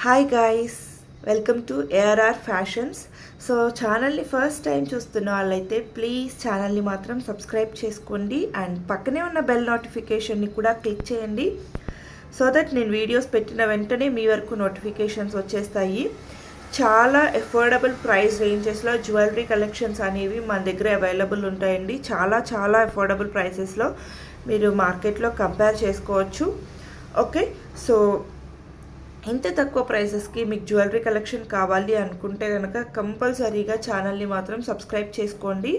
Hi guys, welcome to ARR fashions. So ఛానల్ని first time చూస్తున్న వాళ్ళైతే ప్లీజ్ ఛానల్ని మాత్రం సబ్స్క్రైబ్ చేసుకోండి అండ్ పక్కనే ఉన్న బెల్ నోటిఫికేషన్ని కూడా క్లిక్ చేయండి సో దట్ నేను వీడియోస్ పెట్టిన వెంటనే మీ వరకు నోటిఫికేషన్స్ వచ్చేస్తాయి. చాలా ఎఫోర్డబుల్ ప్రైస్ రేంజెస్లో జ్యువెలరీ కలెక్షన్స్ అనేవి మన దగ్గర అవైలబుల్ ఉంటాయండి. చాలా ఎఫోర్డబుల్ ప్రైసెస్లో మీరు మార్కెట్లో కంపేర్ చేసుకోవచ్చు. ఓకే, సో ఇంత తక్కువ ప్రైసెస్కి మీకు జ్యువెలరీ కలెక్షన్ కావాలి అనుకుంటే కనుక కంపల్సరీగా ఛానల్ని మాత్రం సబ్స్క్రైబ్ చేసుకోండి.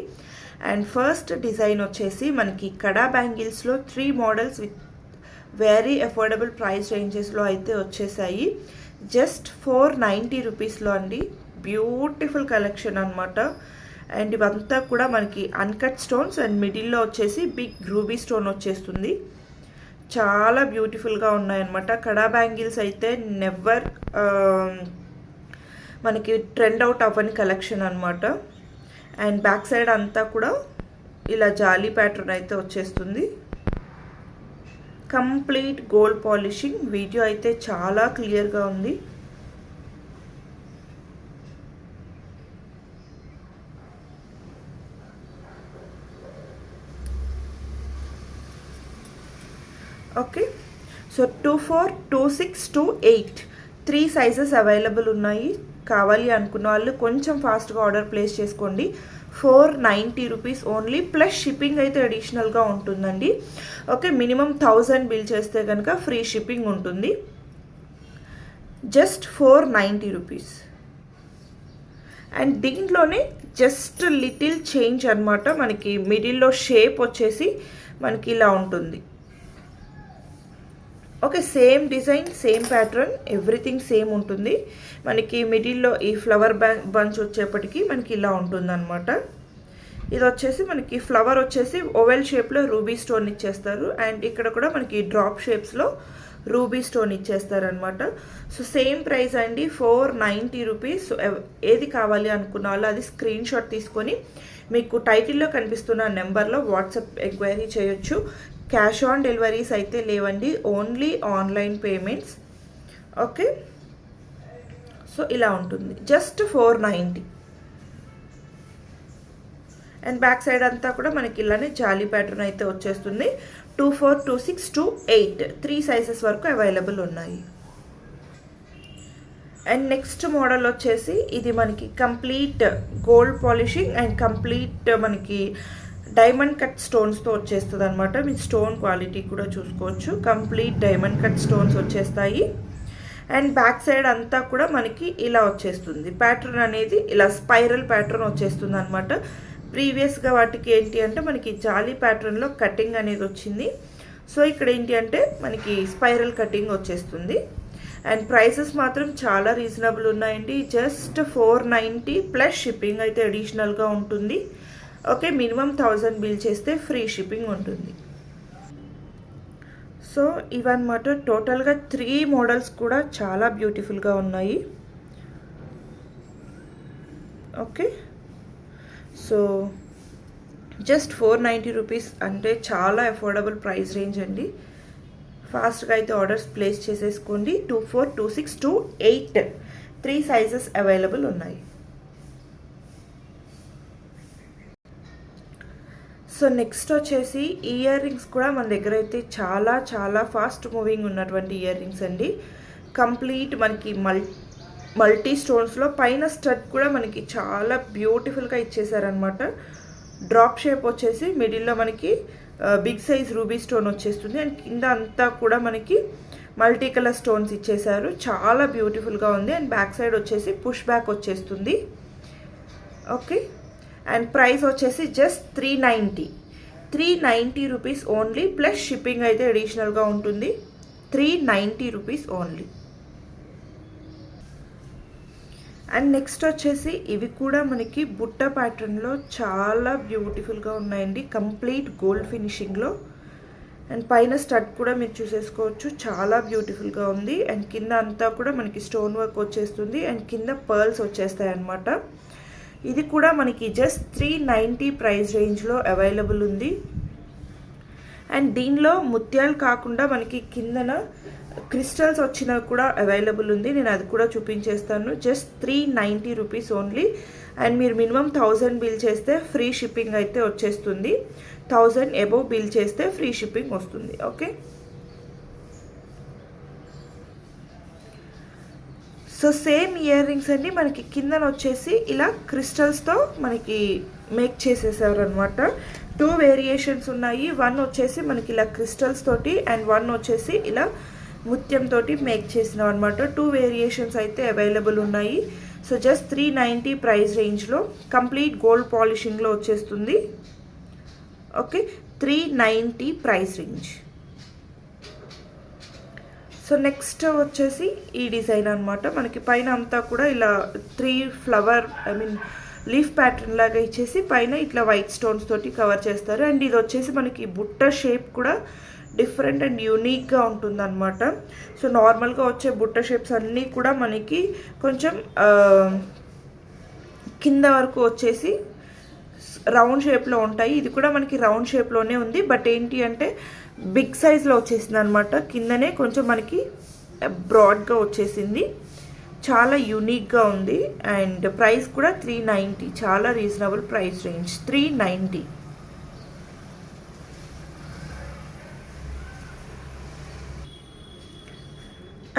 అండ్ ఫస్ట్ డిజైన్ వచ్చేసి మనకి కడా బ్యాంగిల్స్లో 3 models with very affordable price రేంజెస్లో అయితే వచ్చేసాయి. జస్ట్ 490 రూపీస్లో అండి. బ్యూటిఫుల్ కలెక్షన్ అనమాట. అండ్ ఇవంతా కూడా మనకి అన్కట్ స్టోన్స్ అండ్ మిడిల్లో వచ్చేసి బిగ్ రూబీ స్టోన్ వచ్చేస్తుంది. చాలా బ్యూటిఫుల్గా ఉన్నాయన్నమాట. కడా బ్యాంగిల్స్ అయితే నెవర్ మనకి ట్రెండ్ అవుట్ అవ్వని కలెక్షన్ అనమాట. అండ్ బ్యాక్ సైడ్ అంతా కూడా ఇలా జాలీ ప్యాటర్న్ అయితే వచ్చేస్తుంది. Complete gold polishing. వీడియో అయితే చాలా క్లియర్గా ఉంది. ఓకే, సో 24, 26, 28 3 సైజెస్ అవైలబుల్ ఉన్నాయి. కావాలి అనుకున్న వాళ్ళు కొంచెం ఫాస్ట్గా ఆర్డర్ ప్లేస్ చేసుకోండి. 490 రూపీస్ ఓన్లీ, ప్లస్ షిప్పింగ్ అయితే అడిషనల్గా ఉంటుందండి. ఓకే, మినిమం 1000 బిల్ చేస్తే కనుక ఫ్రీ షిప్పింగ్ ఉంటుంది. Just 490 rupees. అండ్ దీంట్లోనే జస్ట్ లిటిల్ చేంజ్ అనమాట. మనకి మిడిల్లో షేప్ వచ్చేసి మనకి ఇలా ఉంటుంది. Okay, same design, same pattern, everything same ఉంటుంది. మనకి మిడిల్లో ఈ ఫ్లవర్ బంచ్ వచ్చేప్పటికి మనకి ఇలా ఉంటుంది అనమాట. ఇది వచ్చేసి మనకి ఫ్లవర్ వచ్చేసి ఓవెల్ షేప్లో రూబీ స్టోన్ ఇచ్చేస్తారు. అండ్ ఇక్కడ కూడా మనకి డ్రాప్ షేప్స్లో రూబీ స్టోన్ ఇచ్చేస్తారనమాట. సో సేమ్ ప్రైస్ అండి, 490 రూపీస్. ఏది కావాలి అనుకున్న వాళ్ళు అది స్క్రీన్ షాట్ తీసుకొని మీకు టైటిల్లో కనిపిస్తున్న నెంబర్లో వాట్సాప్ ఎంక్వైరీ చేయొచ్చు. క్యాష్ ఆన్ డెలివరీస్ అయితే లేవండి, only online payments. Okay, so ఇలా ఉంటుంది. జస్ట్ 490. అండ్ బ్యాక్ సైడ్ అంతా కూడా మనకి ఇలానే జాలీ ప్యాటర్న్ అయితే వచ్చేస్తుంది. 24, 26, 28 3 సైజెస్ వరకు అవైలబుల్ ఉన్నాయి. అండ్ నెక్స్ట్ మోడల్ వచ్చేసి ఇది మనకి complete gold polishing and complete మనకి డైమండ్ కట్ స్టోన్స్తో వచ్చేస్తుంది అనమాట. మీ స్టోన్ క్వాలిటీ కూడా చూసుకోవచ్చు. కంప్లీట్ డైమండ్ కట్ స్టోన్స్ వచ్చేస్తాయి. అండ్ బ్యాక్ సైడ్ అంతా కూడా మనకి ఇలా వచ్చేస్తుంది. ప్యాటర్న్ అనేది ఇలా స్పైరల్ ప్యాటర్న్ వచ్చేస్తుంది అనమాట. ప్రీవియస్గా వాటికి ఏంటి అంటే మనకి జాలీ ప్యాటర్న్లో కటింగ్ అనేది వచ్చింది. సో ఇక్కడ ఏంటి అంటే మనకి స్పైరల్ కటింగ్ వచ్చేస్తుంది. అండ్ ప్రైసెస్ మాత్రం చాలా రీజనబుల్ ఉన్నాయండి. జస్ట్ 490 ప్లస్ షిప్పింగ్ అయితే అడిషనల్గా ఉంటుంది. ఓకే, మినిమం 1000 బిల్ చేస్తే ఫ్రీ షిప్పింగ్ ఉంటుంది. సో ఇవన్నమాట టోటల్గా 3 మోడల్స్ కూడా చాలా బ్యూటిఫుల్గా ఉన్నాయి. ఓకే, సో జస్ట్ 490 రూపీస్ అంటే చాలా అఫోర్డబుల్ ప్రైస్ రేంజ్ అండి. ఫాస్ట్గా అయితే ఆర్డర్స్ ప్లేస్ చేసేసుకోండి. 24, 26, 28 3 సైజెస్ అవైలబుల్ ఉన్నాయి. సో నెక్స్ట్ వచ్చేసి ఇయర్ రింగ్స్ కూడా మన దగ్గర అయితే చాలా ఫాస్ట్ మూవింగ్ ఉన్నటువంటి ఇయర్ రింగ్స్ అండి. కంప్లీట్ మనకి మల్టీ స్టోన్స్లో పైన స్టడ్ కూడా మనకి చాలా బ్యూటిఫుల్గా ఇచ్చేసారనమాట. డ్రాప్ షేప్ వచ్చేసి మిడిల్లో మనకి బిగ్ సైజ్ రూబీ స్టోన్ వచ్చేస్తుంది. అండ్ కింద అంతా కూడా మనకి మల్టీ కలర్ స్టోన్స్ ఇచ్చేసారు. చాలా బ్యూటిఫుల్గా ఉంది. అండ్ బ్యాక్ సైడ్ వచ్చేసి పుష్ బ్యాక్ వచ్చేస్తుంది. ఓకే, అండ్ ప్రైస్ వచ్చేసి just 390 rupees only, plus shipping అయితే అడిషనల్గా ఉంటుంది. 390 రూపీస్ ఓన్లీ. అండ్ నెక్స్ట్ వచ్చేసి ఇవి కూడా మనకి బుట్ట ప్యాటర్న్లో చాలా బ్యూటిఫుల్గా ఉన్నాయండి. కంప్లీట్ గోల్డ్ ఫినిషింగ్లో. అండ్ పైన స్టడ్ కూడా మీరు చూసేసుకోవచ్చు. చాలా బ్యూటిఫుల్గా ఉంది. అండ్ కింద అంతా కూడా మనకి స్టోన్ వర్క్ వచ్చేస్తుంది. అండ్ కింద పర్ల్స్ వచ్చేస్తాయి అన్నమాట. ఇది కూడా మనకి జస్ట్ 390 ప్రైస్ రేంజ్లో అవైలబుల్ ఉంది. అండ్ దీనిలో ముత్యాలు కాకుండా మనకి కిందన క్రిస్టల్స్ వచ్చినవి కూడా అవైలబుల్ ఉంది, నేను అది కూడా చూపించేస్తాను. Just 390 rupees only. అండ్ మీరు మినిమం 1000 బిల్ చేస్తే ఫ్రీ షిప్పింగ్ అయితే వచ్చేస్తుంది. 1000 అబోవ్ బిల్ చేస్తే ఫ్రీ షిప్పింగ్ వస్తుంది. Okay, so same ear rings అండి. మనకి కిందన వచ్చేసి ఇలా క్రిస్టల్స్తో మనకి మేక్ చేసేసారు అనమాట. 2 వేరియేషన్స్ ఉన్నాయి. 1 వచ్చేసి మనకి ఇలా క్రిస్టల్స్ తోటి అండ్ 1 వచ్చేసి ఇలా ముత్యంతో మేక్ చేసినాం అనమాట. 2 వేరియేషన్స్ అయితే అవైలబుల్ ఉన్నాయి. సో జస్ట్ 390 ప్రైస్ రేంజ్లో కంప్లీట్ గోల్డ్ పాలిషింగ్లో వచ్చేస్తుంది. Okay, 390 price range. So next వచ్చేసి ఈ డిజైన్ అనమాట. మనకి పైన అంతా కూడా ఇలా 3 ఫ్లవర్ లీఫ్ ప్యాటర్న్ లాగా ఇచ్చేసి పైన ఇట్లా వైట్ స్టోన్స్ తోటి కవర్ చేస్తారు. అండ్ ఇది వచ్చేసి మనకి బుట్ట షేప్ కూడా డిఫరెంట్ అండ్ యూనిక్గా ఉంటుంది అనమాట. సో నార్మల్గా వచ్చే బుట్ట షేప్స్ అన్నీ కూడా మనకి కొంచెం కింద వరకు వచ్చేసి రౌండ్ షేప్లో ఉంటాయి. ఇది కూడా మనకి రౌండ్ షేప్లోనే ఉంది, బట్ ఏంటి అంటే బిగ్ సైజ్లో వచ్చేసింది అనమాట. కిందనే కొంచెం మనకి బ్రాడ్గా వచ్చేసింది. చాలా యూనిక్గా ఉంది. అండ్ ప్రైస్ కూడా 390, చాలా reasonable price range, 390.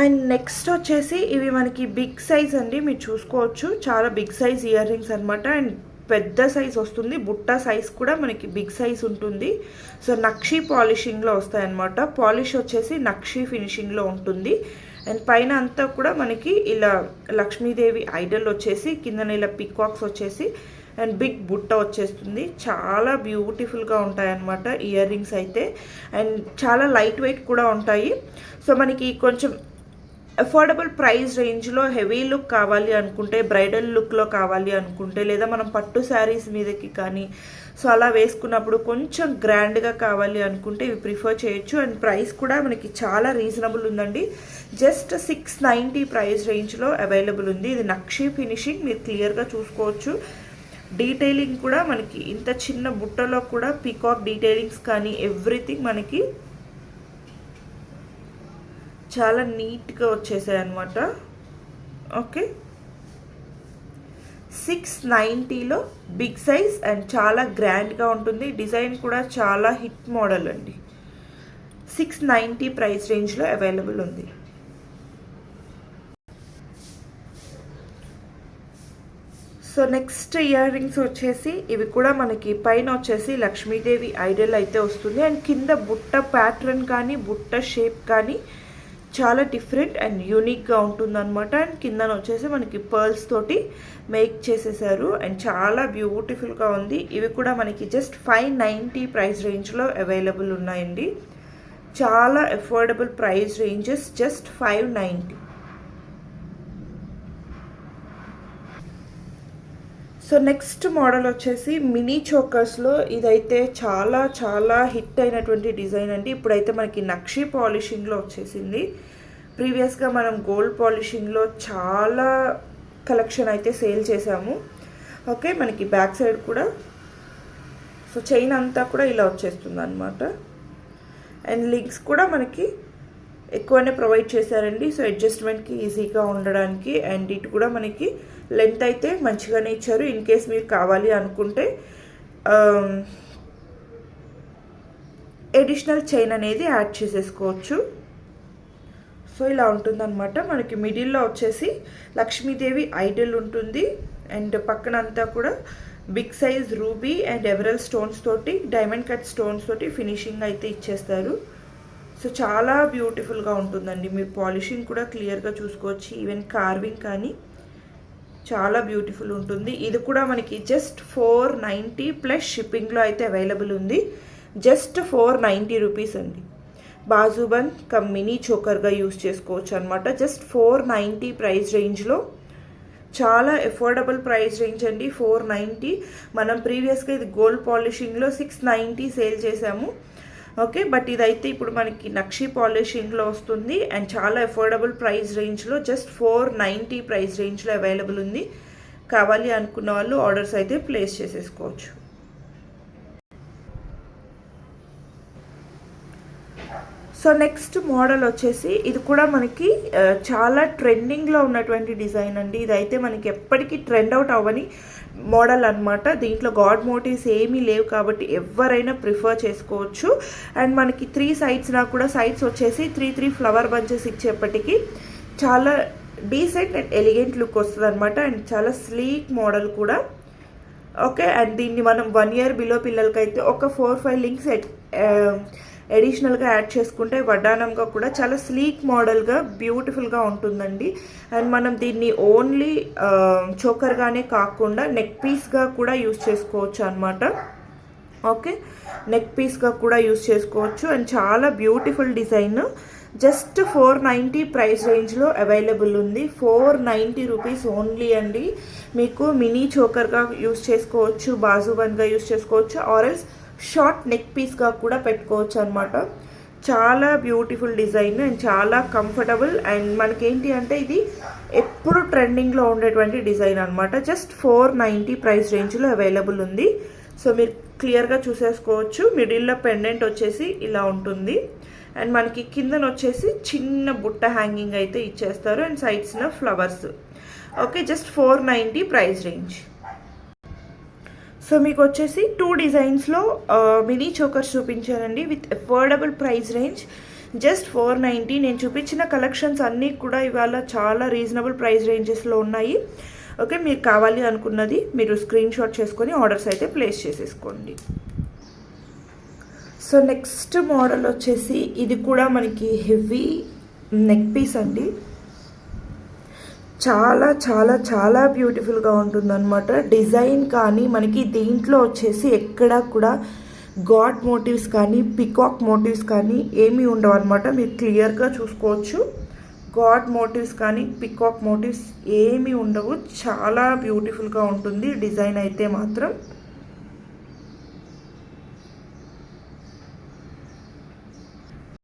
And next వచ్చేసి ఇవి మనకి బిగ్ సైజ్ అండి, మీరు చూసుకోవచ్చు. చాలా బిగ్ సైజ్ ఇయర్ రింగ్స్ అనమాట. అండ్ పెద్ద సైజ్ వస్తుంది, బుట్ట సైజ్ కూడా మనకి బిగ్ సైజ్ ఉంటుంది. సో నక్షి పాలిషింగ్లో వస్తాయన్నమాట. పాలిష్ వచ్చేసి నక్షి ఫినిషింగ్లో ఉంటుంది. అండ్ పైన అంతా కూడా మనకి ఇలా లక్ష్మీదేవి ఐడల్ వచ్చేసి కిందన ఇలా పికాక్స్ వచ్చేసి అండ్ బిగ్ బుట్ట వచ్చేస్తుంది. చాలా బ్యూటిఫుల్గా ఉంటాయన్నమాట ఇయర్ రింగ్స్ అయితే. అండ్ చాలా లైట్ వెయిట్ కూడా ఉంటాయి. సో మనకి కొంచెం అఫోర్డబుల్ ప్రైస్ రేంజ్లో హెవీ లుక్ కావాలి అనుకుంటే, బ్రైడల్ లుక్లో కావాలి అనుకుంటే, లేదా మనం పట్టు శారీస్ మీదకి కానీ సో అలా వేసుకున్నప్పుడు కొంచెం గ్రాండ్గా కావాలి అనుకుంటే ఇవి ప్రిఫర్ చేయొచ్చు. అండ్ ప్రైస్ కూడా మనకి చాలా రీజనబుల్ ఉందండి. జస్ట్ 690 ప్రైస్ రేంజ్లో అవైలబుల్ ఉంది. ఇది నక్షి ఫినిషింగ్, మీరు క్లియర్గా చూసుకోవచ్చు. డీటెయిలింగ్ కూడా మనకి ఇంత చిన్న బుట్టలో కూడా పీకాక్ డీటెయిలింగ్స్ కానీ ఎవ్రీథింగ్ మనకి చాలా నీట్గా వచ్చేసాయి అనమాట. ఓకే, 690లో బిగ్ సైజ్ అండ్ చాలా గ్రాండ్గా ఉంటుంది. డిజైన్ కూడా చాలా హిట్ మోడల్ అండి. 690 ప్రైస్ రేంజ్లో అవైలబుల్ ఉంది. సో నెక్స్ట్ ఇయర్ రింగ్స్ వచ్చేసి ఇవి కూడా మనకి పైన వచ్చేసి లక్ష్మీదేవి ఐడల్ అయితే వస్తుంది. అండ్ కింద బుట్ట ప్యాటర్న్ కానీ బుట్ట షేప్ కానీ చాలా డిఫరెంట్ అండ్ యూనిక్గా ఉంటుందన్నమాట. అండ్ కిందన వచ్చేసి మనకి పర్ల్స్ తోటి మేక్ చేసేసారు. అండ్ చాలా బ్యూటిఫుల్గా ఉంది. ఇవి కూడా మనకి జస్ట్ 590 ప్రైస్ రేంజ్లో అవైలబుల్ ఉన్నాయండి. చాలా affordable price ranges, just 590. So next model వచ్చేసి మినీ చోకర్స్లో ఇదైతే చాలా చాలా హిట్ అయినటువంటి డిజైన్ అండి. ఇప్పుడైతే మనకి నక్షి పాలిషింగ్లో వచ్చేసింది. ప్రీవియస్గా మనం గోల్డ్ పాలిషింగ్లో చాలా కలెక్షన్ అయితే సేల్ చేసాము. ఓకే, మనకి బ్యాక్ సైడ్ కూడా సో చైన్ అంతా కూడా ఇలా వచ్చేస్తుంది అనమాట. అండ్ లింక్స్ కూడా మనకి ఎక్కువనే ప్రొవైడ్ చేశారండి. సో అడ్జస్ట్మెంట్కి ఈజీగా ఉండడానికి. అండ్ ఇటు కూడా మనకి లెంత్ అయితే మంచిగానే ఇచ్చారు. ఇన్ కేస్ మీరు కావాలి అనుకుంటే ఎడిషనల్ చైన్ అనేది యాడ్ చేసేసుకోవచ్చు. సో ఇలా ఉంటుందన్నమాట. మనకి మిడిల్లో వచ్చేసి లక్ష్మీదేవి ఐడల్ ఉంటుంది. అండ్ పక్కన అంతా కూడా బిగ్ సైజ్ రూబీ అండ్ ఎవరల్ స్టోన్స్ తోటి, డైమండ్ కట్ స్టోన్స్ తోటి ఫినిషింగ్ అయితే ఇచ్చేస్తారు. సో చాలా బ్యూటిఫుల్గా ఉంటుందండి. మీరు పాలిషింగ్ కూడా క్లియర్గా చూసుకోవచ్చు. ఈవెన్ కార్వింగ్ కానీ చాలా బ్యూటిఫుల్ ఉంటుంది. ఇది కూడా మనకి జస్ట్ 490 ప్లస్ షిప్పింగ్లో అయితే అవైలబుల్ ఉంది. జస్ట్ 490 రూపీస్ అండి. బాజుబన్ కమ్ మినీ చోకర్గా యూస్ చేసుకోవచ్చు అనమాట. జస్ట్ 490 ప్రైస్ రేంజ్లో చాలా అఫోర్డబుల్ ప్రైస్ రేంజ్ అండి. 490. మనం ప్రీవియస్గా ఇది గోల్డ్ పాలిషింగ్లో 690 సేల్ చేసాము. ఓకే, బట్ ఇదైతే ఇప్పుడు మనకి నక్షి పాలిషింగ్లో వస్తుంది. అండ్ చాలా అఫోర్డబుల్ ప్రైస్ రేంజ్లో జస్ట్ 490 ప్రైస్ రేంజ్లో అవైలబుల్ ఉంది. కావాలి అనుకున్న వాళ్ళు ఆర్డర్స్ అయితే ప్లేస్ చేసేసుకోవచ్చు. సో నెక్స్ట్ మోడల్ వచ్చేసి ఇది కూడా మనకి చాలా ట్రెండింగ్లో ఉన్నటువంటి డిజైన్ అండి. ఇదైతే మనకి ఎప్పటికీ ట్రెండ్ అవుట్ అవ్వని మోడల్ అనమాట. దీంట్లో గాడ్ మోటివ్స్ ఏమీ లేవు కాబట్టి ఎవరైనా ప్రిఫర్ చేసుకోవచ్చు. అండ్ మనకి 3 సైడ్స్ నాకు కూడా సైడ్స్ వచ్చేసి 3 ఫ్లవర్ బంచెస్ ఇచ్చేప్పటికీ చాలా డీసెంట్ అండ్ ఎలిగెంట్ లుక్ వస్తుంది అనమాట. అండ్ చాలా స్లీక్ మోడల్ కూడా. ఓకే, అండ్ దీన్ని మనం 1 year బిలో పిల్లలకైతే ఒక 4-5 లింక్స్ అడిషనల్గా యాడ్ చేసుకుంటే వడ్డానంగా కూడా చాలా స్లీక్ మోడల్గా బ్యూటిఫుల్గా ఉంటుందండి. అండ్ మనం దీన్ని ఓన్లీ చోకర్గానే కాకుండా నెక్ పీస్గా కూడా యూస్ చేసుకోవచ్చు అనమాట. ఓకే, నెక్ పీస్గా కూడా యూస్ చేసుకోవచ్చు. అండ్ చాలా బ్యూటిఫుల్ డిజైన్. జస్ట్ 490 ప్రైస్ రేంజ్లో అవైలబుల్ ఉంది. 490 రూపీస్ ఓన్లీ అండి. మీకు మినీ చోకర్గా యూస్ చేసుకోవచ్చు, బాజుబన్గా యూస్ చేసుకోవచ్చు, ఆర్ఎల్స్ షార్ట్ నెక్ పీస్గా కూడా పెట్టుకోవచ్చు అనమాట. చాలా బ్యూటిఫుల్ డిజైన్ అండ్ చాలా కంఫర్టబుల్. అండ్ మనకేంటి అంటే ఇది ఎప్పుడు ట్రెండింగ్లో ఉండేటువంటి డిజైన్ అనమాట. జస్ట్ 490 ప్రైస్ రేంజ్లో అవైలబుల్ ఉంది. సో మీరు క్లియర్గా చూసేసుకోవచ్చు. మిడిల్లో పెండెంట్ వచ్చేసి ఇలా ఉంటుంది. అండ్ మనకి కిందన వచ్చేసి చిన్న బుట్ట హ్యాంగింగ్ అయితే ఇచ్చేస్తారు. అండ్ సైడ్స్న flowers. Okay, just 490 price range. So మీకు వచ్చేసి 2 డిజైన్స్లో మినీ చోకర్స్ చూపించానండి with affordable price range. Just 490. నేను చూపించిన కలెక్షన్స్ అన్నీ కూడా ఇవాళ చాలా రీజనబుల్ ప్రైస్ రేంజెస్లో ఉన్నాయి. ఓకే, మీకు కావాలి అనుకున్నది మీరు స్క్రీన్ షాట్ చేసుకొని ఆర్డర్స్ అయితే ప్లేస్ చేసేసుకోండి. సో నెక్స్ట్ మోడల్ వచ్చేసి ఇది కూడా మనకి హెవీ నెక్ పీస్ అండి. చాలా చాలా చాలా బ్యూటిఫుల్గా ఉంటుందన్నమాట. డిజైన్ కానీ మనకి దీంట్లో వచ్చేసి ఎక్కడా కూడా గాడ్ మోటివ్స్ కానీ పికాక్ మోటివ్స్ కానీ ఏమీ ఉండవు అనమాట. మీరు క్లియర్గా చూసుకోవచ్చు. గాడ్ మోటివ్స్ కానీ పికాక్ మోటివ్స్ ఏమీ ఉండవు. చాలా బ్యూటిఫుల్గా ఉంటుంది డిజైన్ అయితే మాత్రం.